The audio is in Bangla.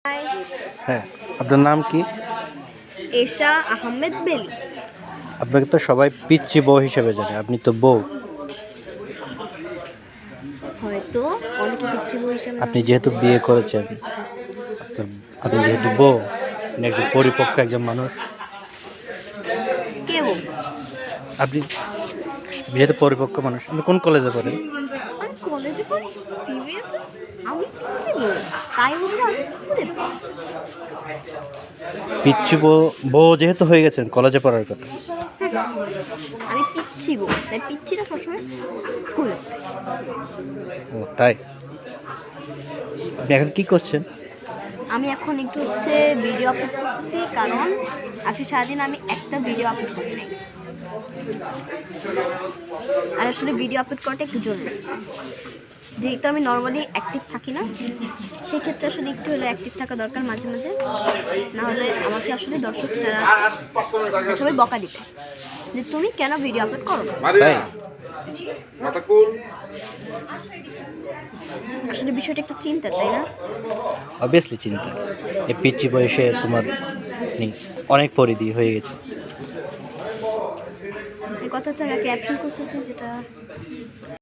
হাই, হ্যাঁ, আপনার নাম কি? এশা আহমেদ বেলি। আপনাকে তো সবাই পিচ্চি বউ হিসেবে জানে, আপনি তো বউ। হয়তো অনেকে পিচ্ছি বউ হিসেবে আপনি জানে। যেহেতু বিয়ে করেছেন, আপনি যেহেতু বউ, আপনি একজন পরিপক্ক একজন মানুষ। কে বউ? আপনি যেহেতু পরিপক্ক মানুষ, আপনি কোন কলেজে পড়েন? আমি কলেজে পড়ি? সিরিয়াসলি? আমি পিচ্ছি বউ? তাই হচ্ছে আমি স্কুলে পড়ি। পিচ্চি বউ বউ যেহেতু হয়ে গেছেন, কলেজে পড়ার কথা। আমি পিচ্ছি বউ, তাই পিচ্ছিটা সবসময় স্কুলে পড়ে। ও তাই? আপনি এখন কি করছেন? আমি এখন একটু ভিডিও আপলোড করতেছি, কারণ আজকে সারাদিন আমি একটা ভিডিও আপলোড করি নাই। আর আসলে ভিডিও আপলোড করাটা একটু জরুরি, যেহেতু আমি নর্মালি অ্যাক্টিভ থাকি না, সেক্ষেত্রে আসলে একটু হলে অ্যাক্টিভ থাকা দরকার মাঝে মাঝে। না হলে আমাকে আসলে দর্শক যারা আছে সবাই বকা দিবে যে তুমি কেন ভিডিও আপলোড করো না। তাই? আসলে বিষয়টা একটু চিন্তার, তাই না? অবভিয়াসলি চিন্তা। এই পিচ্চি বয়সে তোমার অনেক পরিধি হয়ে গেছে। এই কথা হচ্ছে আমি একটা অ্যাকশন করতেছি, যেটা